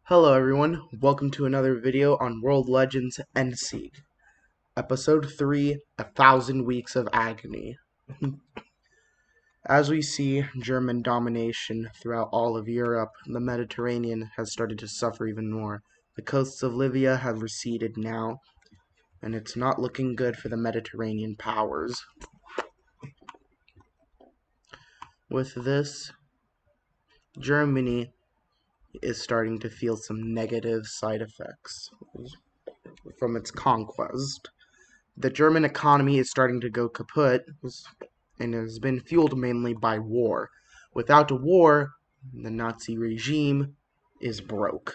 Hello everyone, welcome to another video on World Legends Endsieg. Episode 3, 1,000 Weeks of Agony. As we see German domination throughout all of Europe, the Mediterranean has started to suffer even more. The coasts of Libya have receded now, and it's not looking good for the Mediterranean powers. With this, Germany is starting to feel some negative side effects from its conquest. The German economy is starting to go kaput and has been fueled mainly by war. Without a war, the Nazi regime is broke.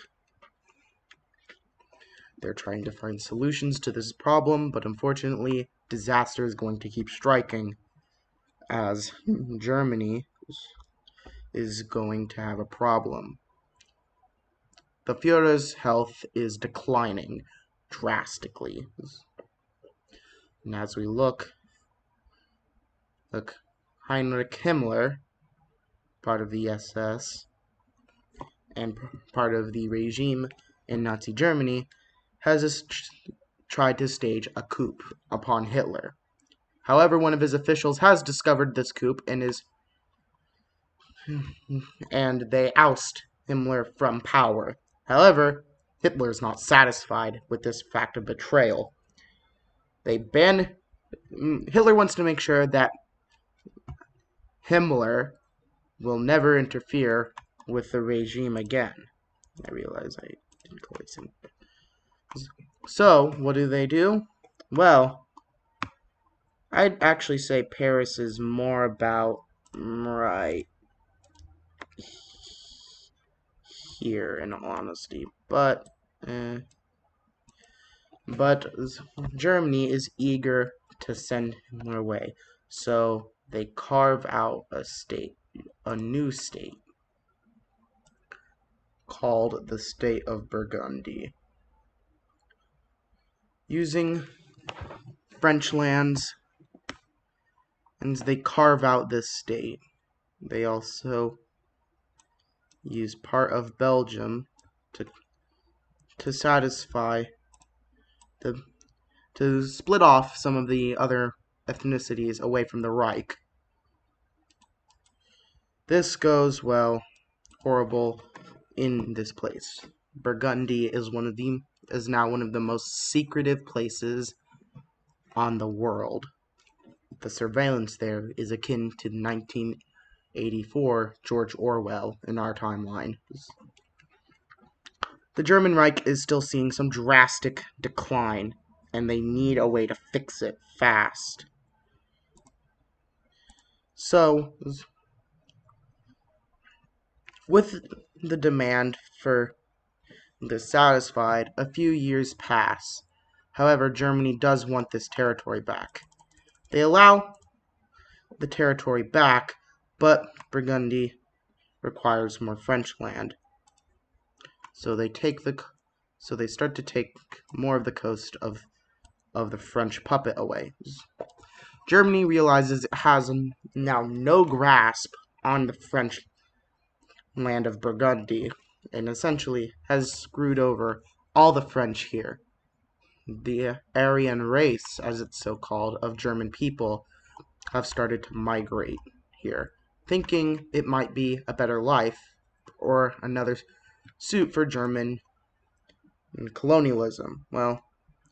They're trying to find solutions to this problem, but unfortunately, disaster is going to keep striking as Germany is going to have a problem. The Führer's health is declining drastically. And as we look, Heinrich Himmler, part of the SS, and part of the regime in Nazi Germany, has tried to stage a coup upon Hitler. However, one of his officials has discovered this coup and they oust Himmler from power. However, Hitler is not satisfied with this fact of betrayal. Hitler wants to make sure that Himmler will never interfere with the regime again. I realize I didn't close him. So, what do? Well, I'd actually say Paris is more about right here, in all honesty. But Germany is eager to send him away, so they carve out a new state, called the State of Burgundy. Using French lands, and they carve out this state. They also use part of Belgium to satisfy to split off some of the other ethnicities away from the Reich. This goes, well, horrible in this place. Burgundy is now one of the most secretive places on the world. The surveillance there is akin to 1984 George Orwell in our timeline. The German Reich is still seeing some drastic decline, and they need a way to fix it fast. So, with the demand for this satisfied, a few years pass. However, Germany does want this territory back. They allow the territory back, but Burgundy requires more French land. So they start to take more of the coast of the French puppet away. Germany realizes it has now no grasp on the French land of Burgundy, and essentially has screwed over all the French here. The Aryan race, as it's so called, of German people have started to migrate here, thinking it might be a better life or another suit for German colonialism,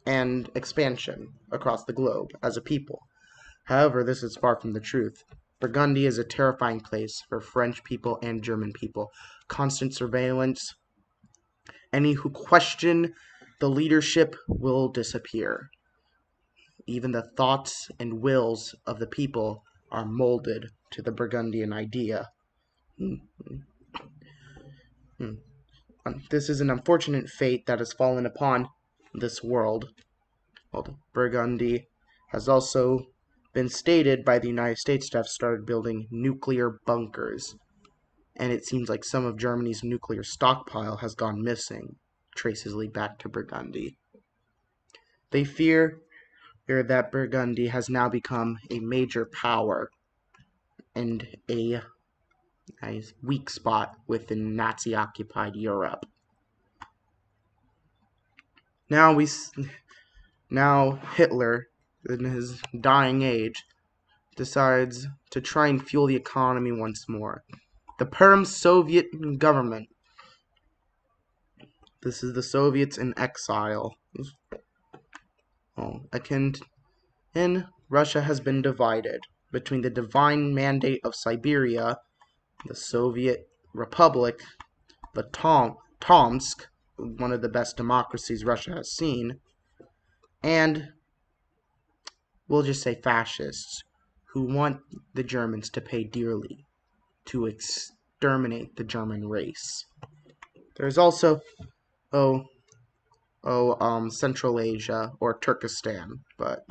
and expansion across the globe as a people. However, this is far from the truth. Burgundy is a terrifying place for French people and German people. Constant surveillance. Any who question the leadership will disappear. Even the thoughts and wills of the people are molded to the Burgundian idea. This is an unfortunate fate that has fallen upon this world. Burgundy has also been stated by the United States to have started building nuclear bunkers, and it seems like some of Germany's nuclear stockpile has gone missing, traceably back to Burgundy. They fear that Burgundy has now become a major power and a weak spot within Nazi-occupied Europe. Now now Hitler, in his dying age, decides to try and fuel the economy once more. The Perm Soviet government. This is the Soviets in exile. Russia has been divided between the divine mandate of Siberia, the Soviet Republic, the Tomsk, one of the best democracies Russia has seen, and we'll just say fascists who want the Germans to pay dearly to exterminate the German race. There's also Central Asia or Turkestan, but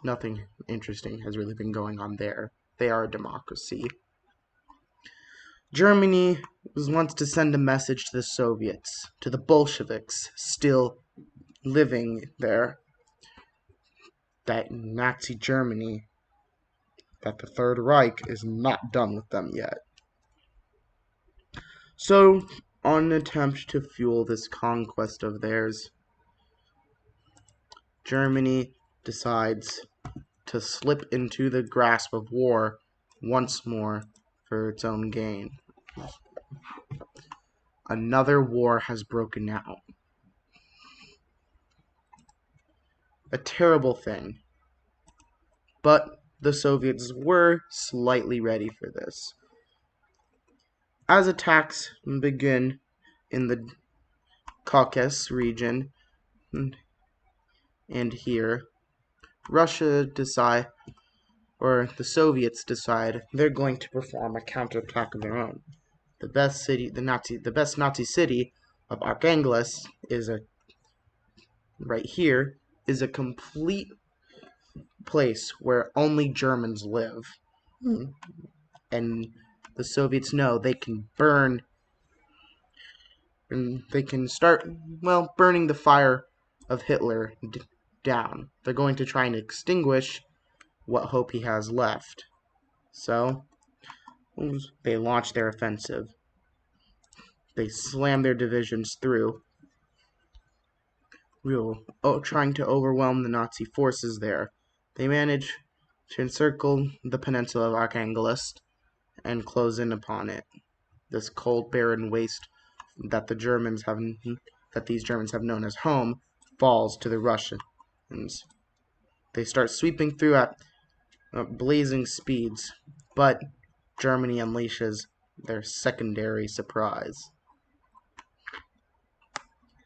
nothing interesting has really been going on there. They are a democracy. Germany wants to send a message to the Soviets, to the Bolsheviks still living there, that Nazi Germany, that the Third Reich is not done with them yet. So, on an attempt to fuel this conquest of theirs, Germany decides to slip into the grasp of war once more for its own gain. Another war has broken out. A terrible thing. But the Soviets were slightly ready for this. As attacks begin in the Caucasus region and here, the Soviets decide they're going to perform a counterattack of their own. The best Nazi city of Archangels right here is a complete place where only Germans live. And the Soviets know they can burn, and they can start, burning the fire of Hitler down. They're going to try and extinguish what hope he has left. So, they launch their offensive. They slam their divisions through, trying to overwhelm the Nazi forces there. They manage to encircle the peninsula of Archangels and close in upon it. This cold, barren waste that these Germans have known as home falls to the Russians. They start sweeping through at blazing speeds, but Germany unleashes their secondary surprise.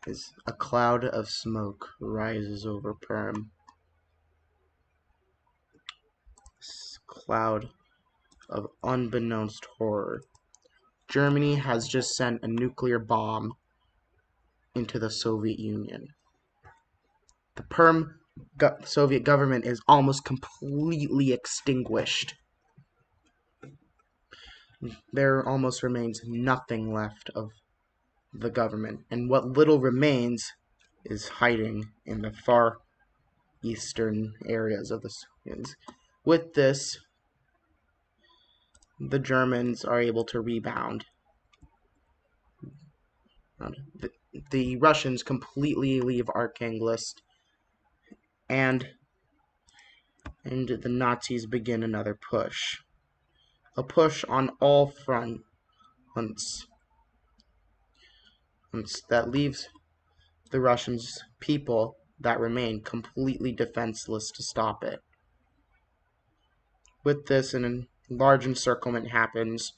As a cloud of smoke rises over Perm. This cloud of unbeknownst horror. Germany has just sent a nuclear bomb into the Soviet Union. The Perm Soviet government is almost completely extinguished. There almost remains nothing left of the government, and what little remains is hiding in the far eastern areas of the Soviets. With this, the Germans are able to rebound. The Russians completely leave Archangels, and the Nazis begin another push. A push on all fronts that leaves the Russian people that remain completely defenseless to stop it. With this, a large encirclement happens,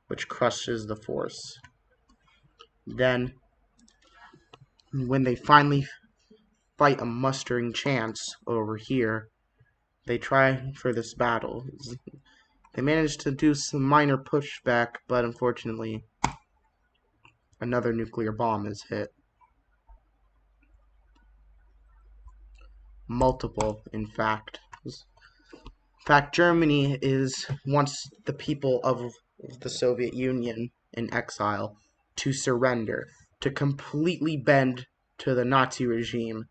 which crushes the force. Then, when they finally fight a mustering chance over here, they try for this battle. They manage to do some minor pushback, but unfortunately, another nuclear bomb is hit. Multiple, in fact. In fact, Germany wants the people of the Soviet Union in exile to surrender, to completely bend to the Nazi regime,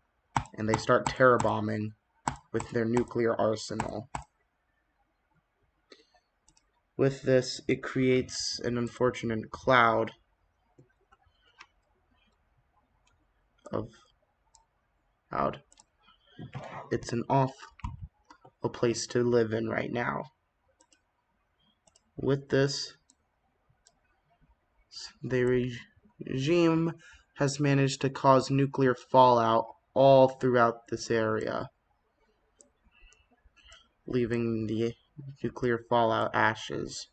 and they start terror bombing with their nuclear arsenal. With this, it creates an unfortunate cloud of out. It's an awful place to live in right now. With this, the regime has managed to cause nuclear fallout all throughout this area, leaving the nuclear fallout ashes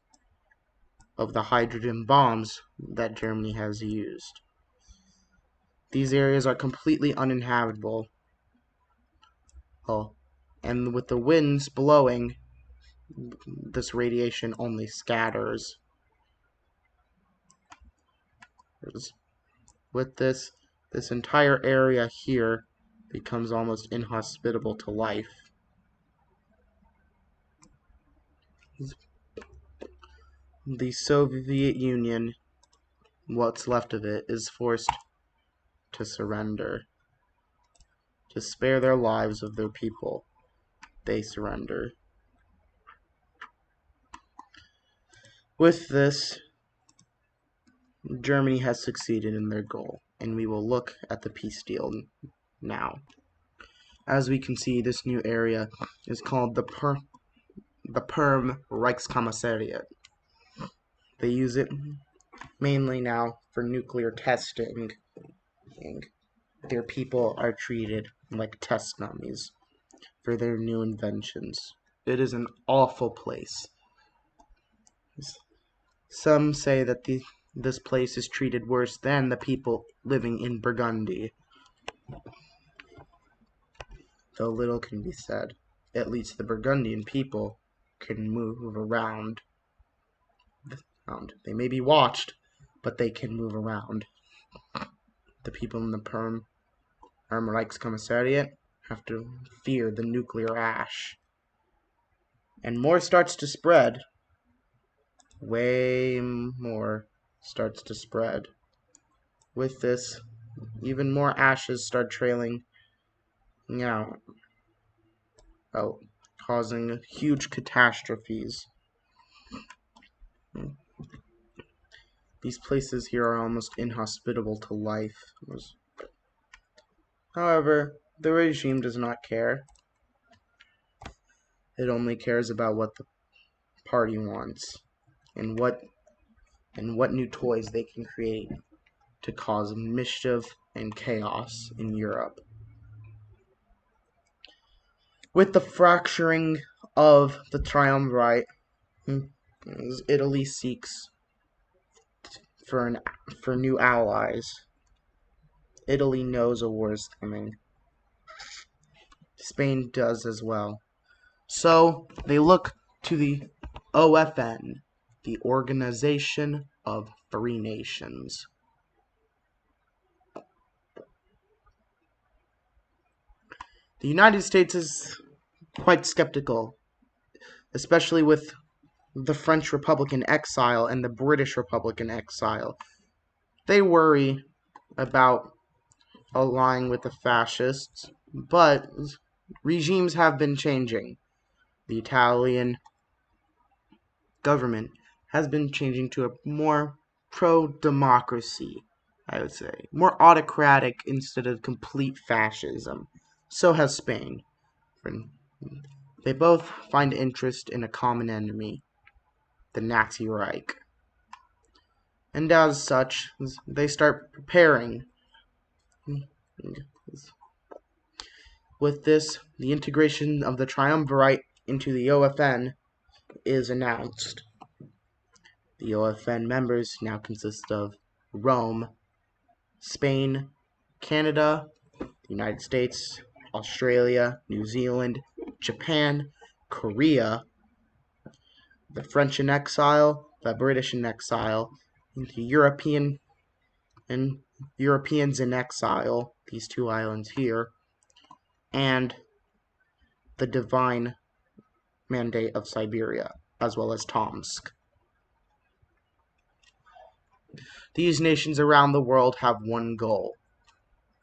of the hydrogen bombs that Germany has used. These areas are completely uninhabitable. And with the winds blowing, this radiation only scatters. With this entire area here becomes almost inhospitable to life. The Soviet Union, what's left of it, is forced to surrender. To spare their lives of their people, they surrender. With this, Germany has succeeded in their goal, and we will look at the peace deal now. As we can see, this new area is called the Perm Reichskommissariat. They use it mainly now for nuclear testing. Their people are treated like test dummies for their new inventions. It is an awful place. Some say that this place is treated worse than the people living in Burgundy. Though little can be said, at least the Burgundian people can move around. They may be watched, but they can move around. The people in the Perm Reichskommissariat have to fear the nuclear ash. And more starts to spread. Way more starts to spread. With this, even more ashes start trailing out, causing huge catastrophes. These places here are almost inhospitable to life. However, the regime does not care. It only cares about what the party wants and what new toys they can create to cause mischief and chaos in Europe. With the fracturing of the triumvirate, Italy seeks for new allies. Italy knows a war is coming. Spain does as well. So they look to the OFN, the Organization of Free Nations. The United States is quite skeptical, especially with the French Republic in exile and the British Republic in exile. They worry about allying with the fascists, but regimes have been changing. The Italian government has been changing to a more pro-democracy, I would say. More autocratic instead of complete fascism. So has Spain. They both find interest in a common enemy, the Nazi Reich. And as such, they start preparing. With this, the integration of the triumvirate into the OFN is announced. The OFN members now consist of Rome, Spain, Canada, the United States, Australia, New Zealand, Japan, Korea, the French in exile, the British in exile, the Europeans in exile, these two islands here, and the Divine Mandate of Siberia, as well as Tomsk. These nations around the world have one goal: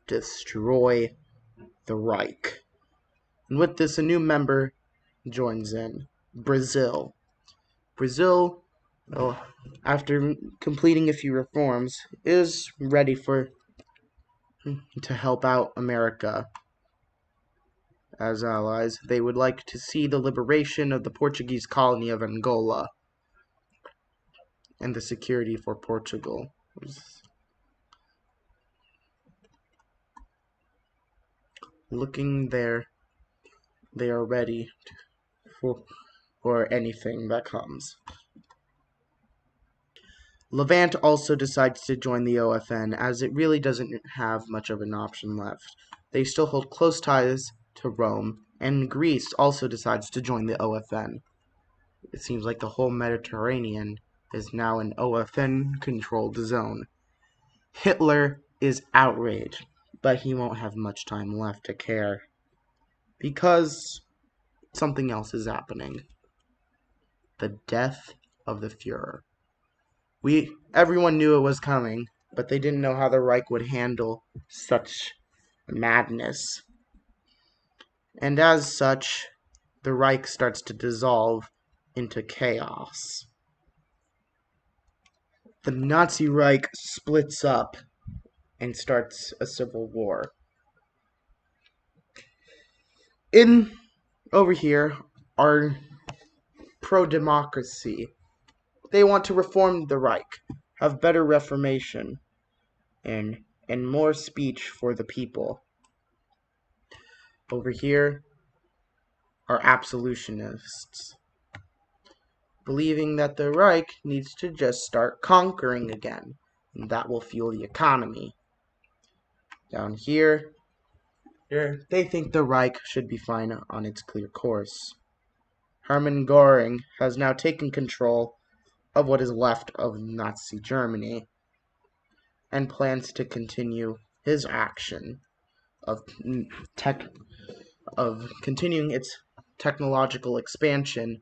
destroy the Reich. And with this, a new member joins in, Brazil. Brazil, after completing a few reforms, is ready to help out America as allies. They would like to see the liberation of the Portuguese colony of Angola and the security for Portugal. Looking there, they are ready for anything that comes. Levant also decides to join the OFN, as it really doesn't have much of an option left. They still hold close ties to Rome, and Greece also decides to join the OFN. It seems like the whole Mediterranean is now an OFN-controlled zone. Hitler is outraged, but he won't have much time left to care, because something else is happening. The death of the Fuhrer. Everyone knew it was coming, but they didn't know how the Reich would handle such madness. And as such, the Reich starts to dissolve into chaos. The Nazi Reich splits up and starts a civil war. Over here are pro-democracy. They want to reform the Reich, have better reformation, and more speech for the people. Over here are absolutionists, believing that the Reich needs to just start conquering again, and that will fuel the economy. Down here, they think the Reich should be fine on its clear course. Hermann Göring has now taken control of what is left of Nazi Germany, and plans to continue his action of continuing its technological expansion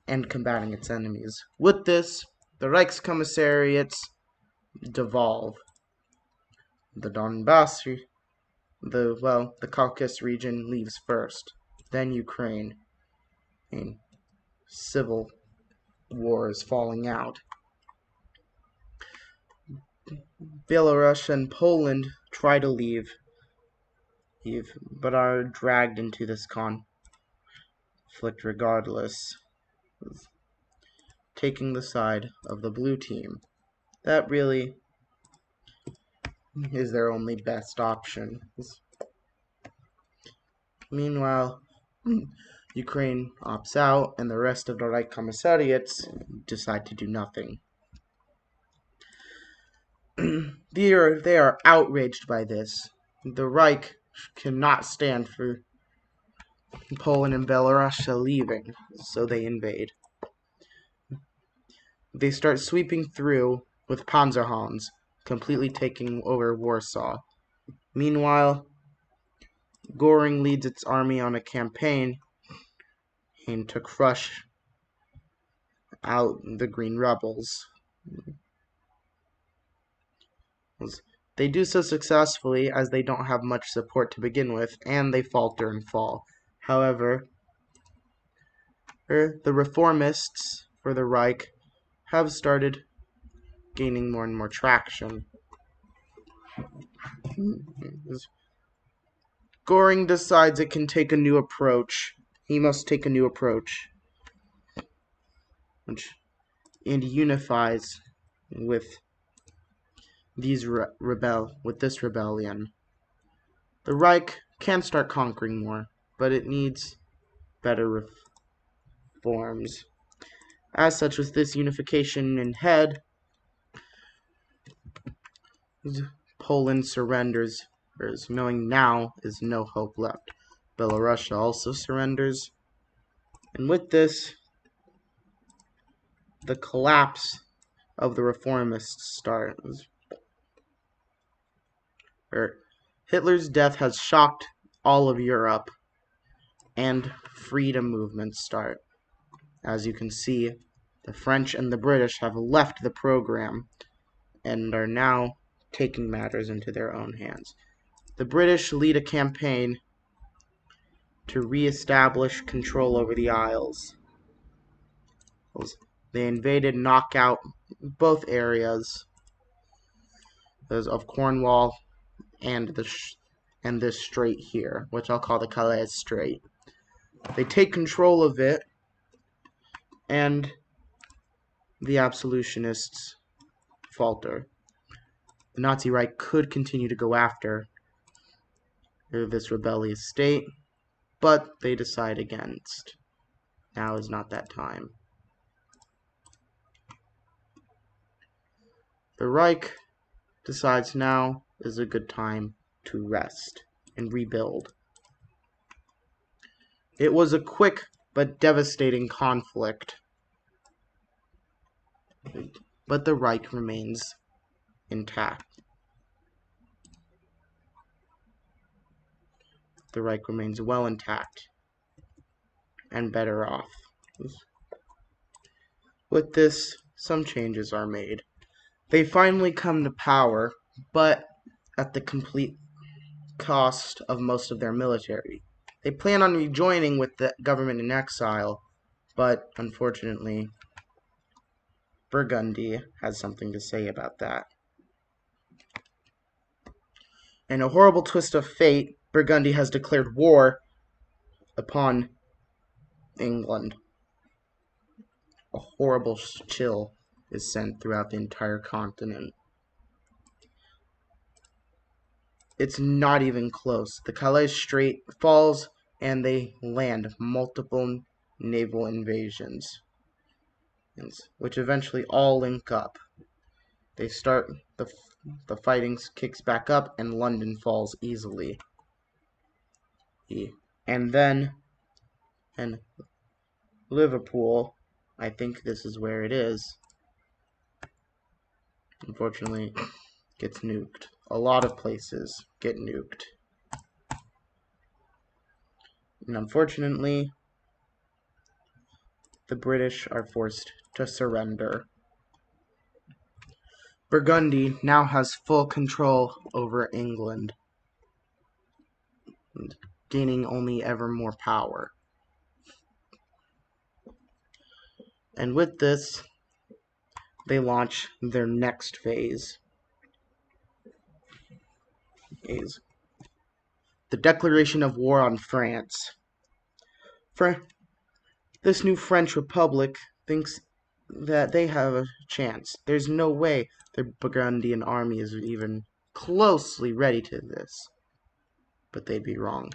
and combating its enemies. With this, the Reichskommissariats devolve. The Donbass, the Caucasus region leaves first, then Ukraine, and civil war is falling out. Belarus and Poland try to leave, but are dragged into this conflict regardless, taking the side of the blue team. That really is their only best option. Meanwhile, Ukraine opts out, and the rest of the Reich Commissariats decide to do nothing. They are outraged by this. The Reich cannot stand for Poland and Belarus leaving, so they invade. They start sweeping through with Panzerhans, completely taking over Warsaw. Meanwhile, Göring leads its army on a campaign aimed to crush out the Green Rebels. They do so successfully, as they don't have much support to begin with, and they falter and fall. However, the reformists for the Reich have started gaining more and more traction. Göring decides it can take a new approach. He must take a new approach, and unifies with this rebellion. The Reich can start conquering more, but it needs better reforms. As such, with this unification in head, Poland surrenders, knowing now is no hope left. Belarus also surrenders, and with this, the collapse of the reformists starts. Hitler's death has shocked all of Europe, and freedom movements start. As you can see, the French and the British have left the program and are now taking matters into their own hands. The British lead a campaign to re-establish control over the Isles. They invaded, knock out both areas, those of Cornwall and and this strait here, which I'll call the Calais Strait. They take control of it, and the absolutionists falter. The Nazi Reich could continue to go after this rebellious state, but they decide against. Now is not that time. The Reich decides now is a good time to rest and rebuild. It was a quick but devastating conflict, but the Reich remains intact. The Reich remains well intact and better off. With this, some changes are made. They finally come to power, but at the complete cost of most of their military. They plan on rejoining with the government in exile, but unfortunately, Burgundy has something to say about that. In a horrible twist of fate, Burgundy has declared war upon England. A horrible chill is sent throughout the entire continent. It's not even close. The Calais Strait falls, and they land multiple naval invasions, which eventually all link up. They start, the fighting kicks back up, and London falls easily. And then, and Liverpool, I think this is where it is, unfortunately, gets nuked. A lot of places get nuked. And unfortunately, the British are forced to surrender. Burgundy now has full control over England, gaining only ever more power. And with this, they launch their next phase. The declaration of war on France. This new French Republic thinks that they have a chance. There's no way the Burgundian army is even closely ready to this. But they'd be wrong.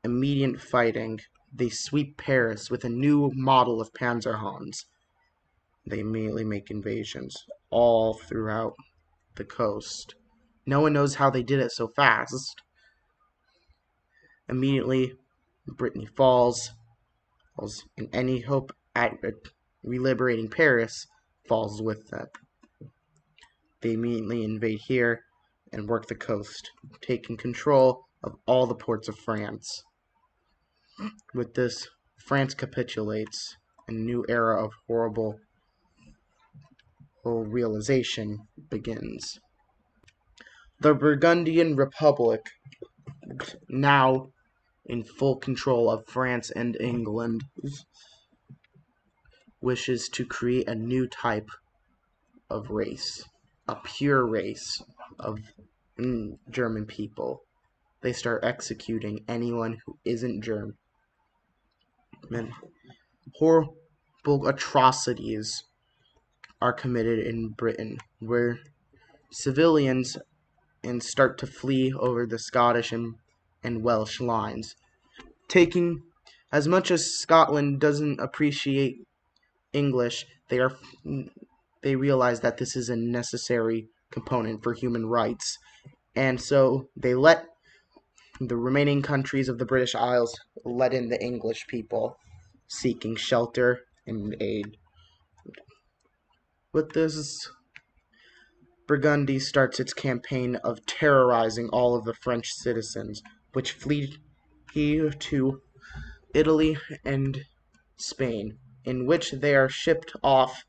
Immediate fighting. They sweep Paris with a new model of Panzerhunds. They immediately make invasions all throughout the coast. No one knows how they did it so fast. Immediately, Brittany falls, and any hope at reliberating Paris falls with them. They immediately invade here and work the coast, taking control of all the ports of France. With this, France capitulates, and a new era of horrible realization begins. The Burgundian Republic, now in full control of France and England, wishes to create a new type of race, a pure race of German people. They start executing anyone who isn't German. Horrible atrocities are committed in Britain, where civilians start to flee over the Scottish and Welsh lines. Taking, as much as Scotland doesn't appreciate English, they realize that this is a necessary component for human rights, and so they let the remaining countries of the British Isles let in the English people seeking shelter and aid. With this, Burgundy starts its campaign of terrorizing all of the French citizens, which flee to Italy and Spain, in which they are shipped off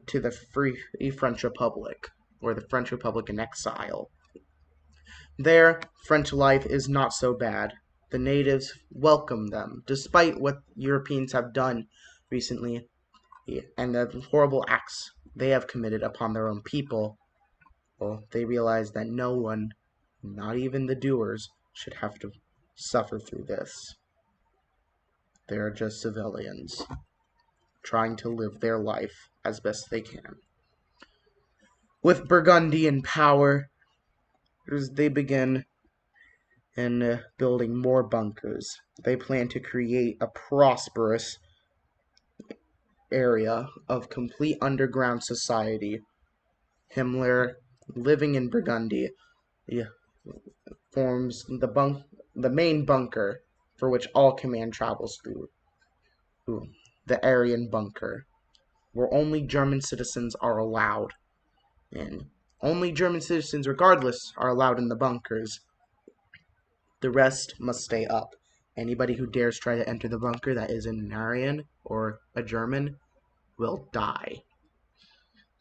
to the Free French Republic, or the French Republic in exile. There, French life is not so bad. The natives welcome them, despite what Europeans have done recently, and the horrible acts they have committed upon their own people. Well, they realize that no one Not even the doers should have to suffer through this. They are just civilians trying to live their life as best they can. With Burgundy in power, they begin in building more bunkers. They plan to create a prosperous area of complete underground society. Himmler, living in Burgundy, forms the main bunker for which all command travels through, the Aryan bunker, where only German citizens are allowed in. Only German citizens, regardless, are allowed in the bunkers. The rest must stay up. Anybody who dares try to enter the bunker that isn't an Aryan or a German will die.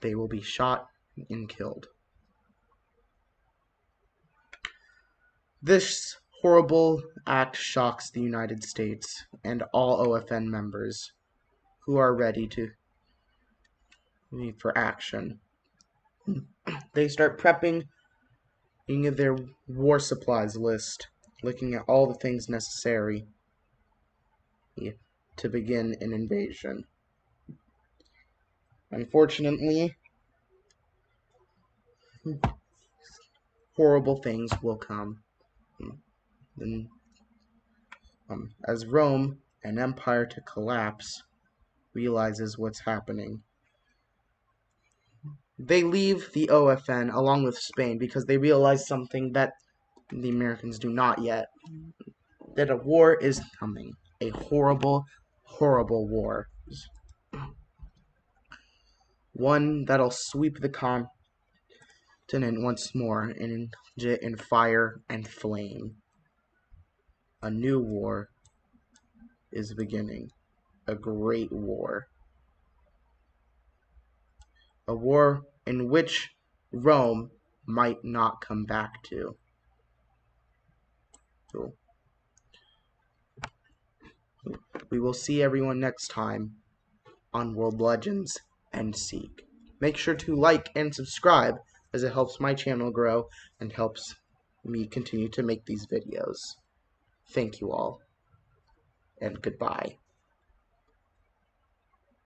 They will be shot and killed. This horrible act shocks the United States and all OFN members who are ready for action. They start prepping their war supplies list, looking at all the things necessary to begin an invasion. Unfortunately, horrible things will come. Then, as Rome, an empire to collapse, realizes what's happening, they leave the OFN along with Spain because they realize something that the Americans do not yet, that a war is coming. A horrible, horrible war. One that'll sweep the continent once more in fire and flame. A new war is beginning. A great war. A war in which Rome might not come back to. So, we will see everyone next time on World Legends Endsieg. Make sure to like and subscribe, as it helps my channel grow and helps me continue to make these videos. Thank you all, and goodbye.